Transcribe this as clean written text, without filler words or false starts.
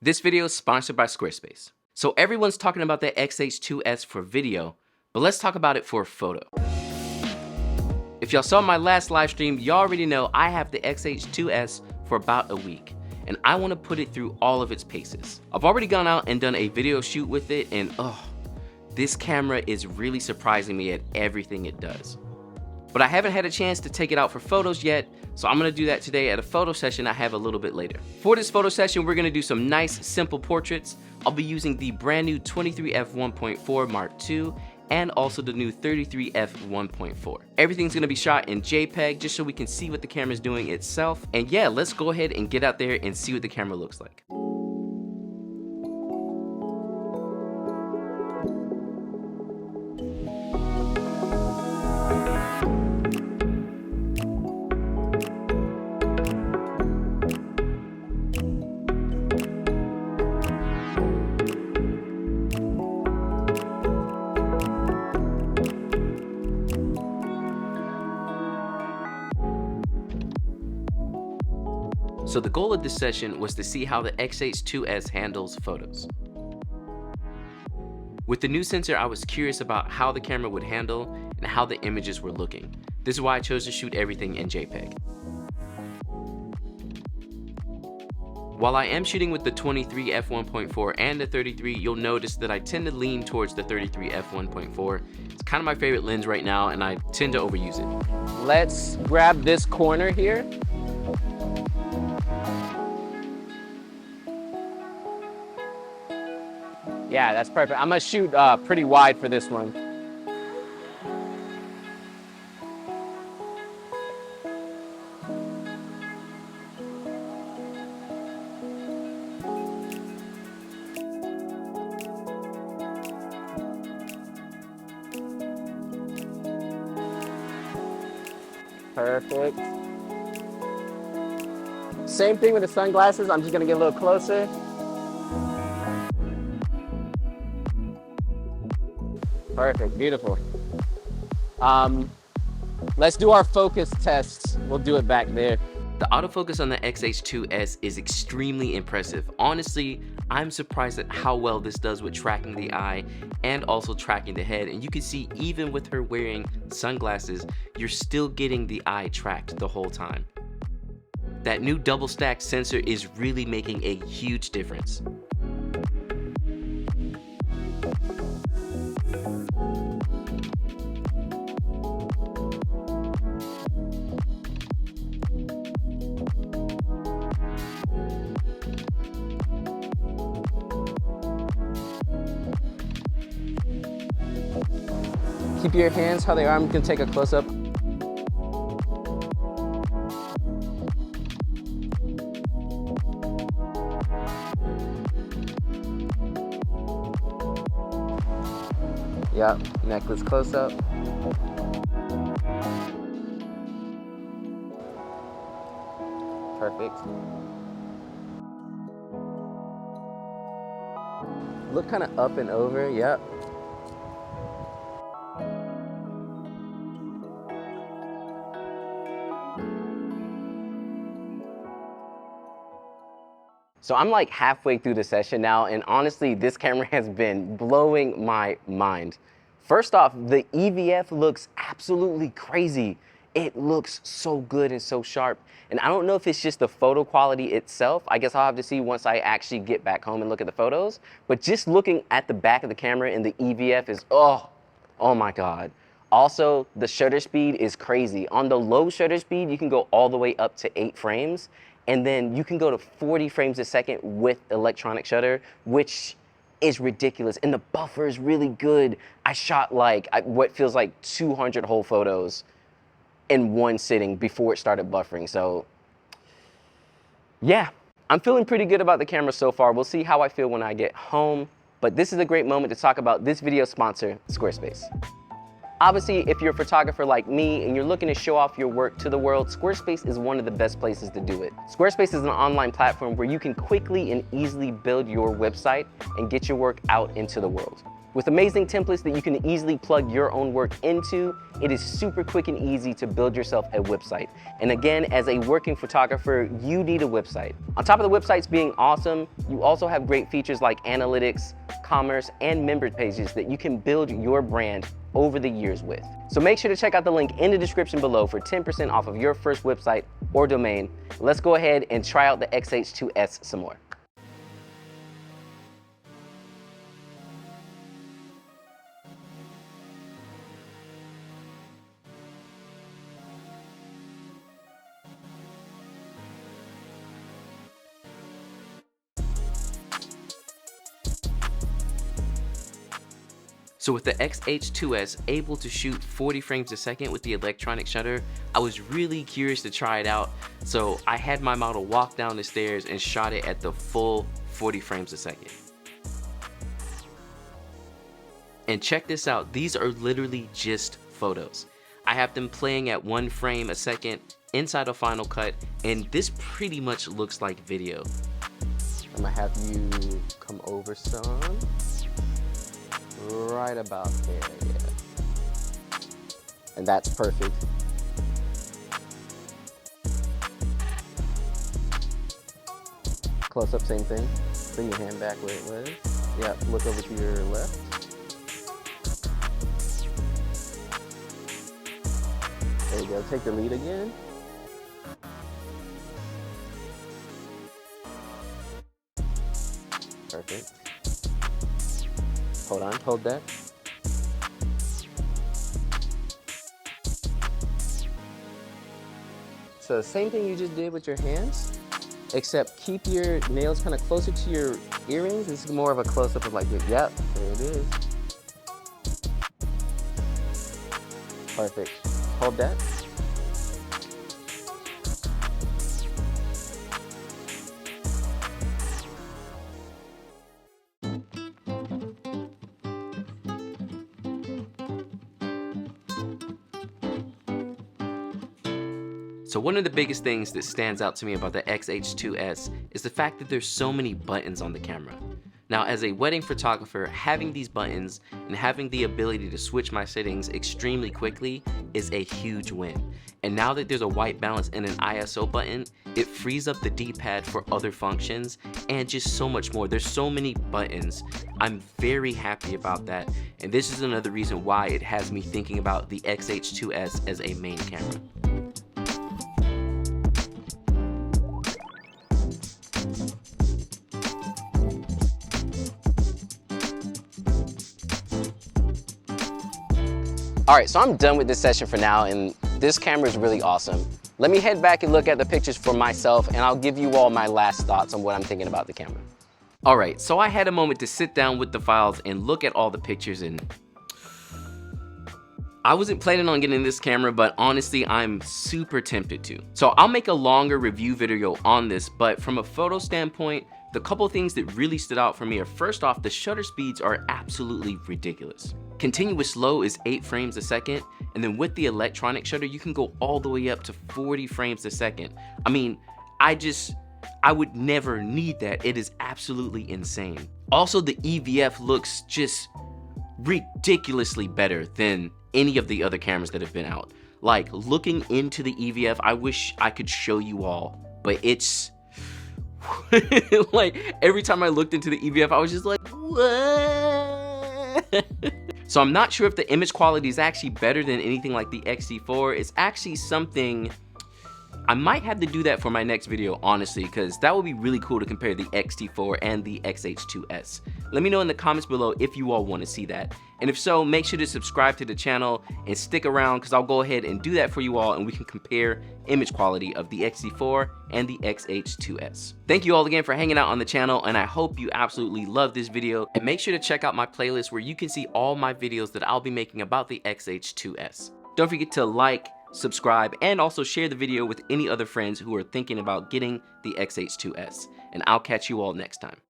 This video is sponsored by Squarespace. So everyone's talking about the XH2S for video, but let's talk about it for photo. If y'all saw my last live stream, y'all already know I have the XH2S for about a week, and I want to put it through all of its paces. I've already gone out and done a video shoot with it, and this camera is really surprising me at everything it does. But I haven't had a chance to take it out for photos yet, so I'm gonna do that today at a photo session I have a little bit later. For this photo session, we're gonna do some nice, simple portraits. I'll be using the brand new 23f1.4 Mark II and also the new 33f1.4. Everything's gonna be shot in JPEG just so we can see what the camera's doing itself. And yeah, let's go ahead and get out there and see what the camera looks like. So the goal of this session was to see how the XH2S handles photos. With the new sensor, I was curious about how the camera would handle and how the images were looking. This is why I chose to shoot everything in JPEG. While I am shooting with the 23f1.4 and the 33, you'll notice that I tend to lean towards the 33f1.4. It's kind of my favorite lens right now, and I tend to overuse it. Let's grab this corner here. Yeah, that's perfect. I'm gonna shoot pretty wide for this one. Perfect. Same thing with the sunglasses. I'm just gonna get a little closer. Perfect, beautiful. Let's do our focus tests. We'll do it back there. The autofocus on the XH2S is extremely impressive. Honestly, I'm surprised at how well this does with tracking the eye and also tracking the head. And you can see even with her wearing sunglasses, you're still getting the eye tracked the whole time. That new double stack sensor is really making a huge difference. Keep your hands how they are. I'm gonna take a close-up. Yep, necklace close-up. Perfect. Look kind of up and over, yep. So I'm like halfway through the session now, and honestly, this camera has been blowing my mind. First off, the EVF looks absolutely crazy. It looks so good and so sharp. And I don't know if it's just the photo quality itself. I guess I'll have to see once I actually get back home and look at the photos. But just looking at the back of the camera and the EVF is, oh my God. Also, the shutter speed is crazy. On the low shutter speed, you can go all the way up to 8 frames. And then you can go to 40 frames a second with electronic shutter, which is ridiculous. And the buffer is really good. I shot like what feels like 200 whole photos in one sitting before it started buffering. So yeah, I'm feeling pretty good about the camera so far. We'll see how I feel when I get home. But this is a great moment to talk about this video sponsor, Squarespace. Obviously, if you're a photographer like me and you're looking to show off your work to the world, Squarespace is one of the best places to do it. Squarespace is an online platform where you can quickly and easily build your website and get your work out into the world. With amazing templates that you can easily plug your own work into, it is super quick and easy to build yourself a website. And again, as a working photographer, you need a website. On top of the websites being awesome, you also have great features like analytics, commerce, and member pages that you can build your brand over the years with. So make sure to check out the link in the description below for 10% off of your first website or domain. Let's go ahead and try out the XH2S some more. So with the XH2S able to shoot 40 frames a second with the electronic shutter, I was really curious to try it out. So I had my model walk down the stairs and shot it at the full 40 frames a second. And check this out, these are literally just photos. I have them playing at 1 frame a second inside of Final Cut, and this pretty much looks like video. I'm gonna have you come over some. Right about there, yeah. And that's perfect. Close up, same thing. Bring your hand back where it was. Yeah, look over to your left. There you go, take the lead again. Perfect. Hold on, hold that. So same thing you just did with your hands, except keep your nails kind of closer to your earrings. This is more of a close-up of like, yep, there it is. Perfect. Hold that. So one of the biggest things that stands out to me about the XH2S is the fact that there's so many buttons on the camera. Now, as a wedding photographer, having these buttons and having the ability to switch my settings extremely quickly is a huge win. And now that there's a white balance and an ISO button, it frees up the D-pad for other functions and just so much more. There's so many buttons. I'm very happy about that. And this is another reason why it has me thinking about the XH2S as a main camera. Alright, so I'm done with this session for now, and this camera is really awesome. Let me head back and look at the pictures for myself, and I'll give you all my last thoughts on what I'm thinking about the camera. Alright, so I had a moment to sit down with the files and look at all the pictures, and I wasn't planning on getting this camera, but honestly, I'm super tempted to. So I'll make a longer review video on this, but from a photo standpoint, the couple things that really stood out for me are, first off, the shutter speeds are absolutely ridiculous. Continuous low is 8 frames a second, and then with the electronic shutter, you can go all the way up to 40 frames a second. I mean, I would never need that. It is absolutely insane. Also, the EVF looks just ridiculously better than any of the other cameras that have been out. Like, looking into the EVF, I wish I could show you all, but it's like, every time I looked into the EVF, I was just like, what? So I'm not sure if the image quality is actually better than anything like the XT4. It's actually something, I might have to do that for my next video, honestly, because that would be really cool to compare the XT4 and the XH2S. Let me know in the comments below if you all want to see that. And if so, make sure to subscribe to the channel and stick around, because I'll go ahead and do that for you all, and we can compare image quality of the XT4 and the XH2S. Thank you all again for hanging out on the channel, and I hope you absolutely love this video. And make sure to check out my playlist where you can see all my videos that I'll be making about the XH2S. Don't forget to like, subscribe, and also share the video with any other friends who are thinking about getting the XH2S. And I'll catch you all next time.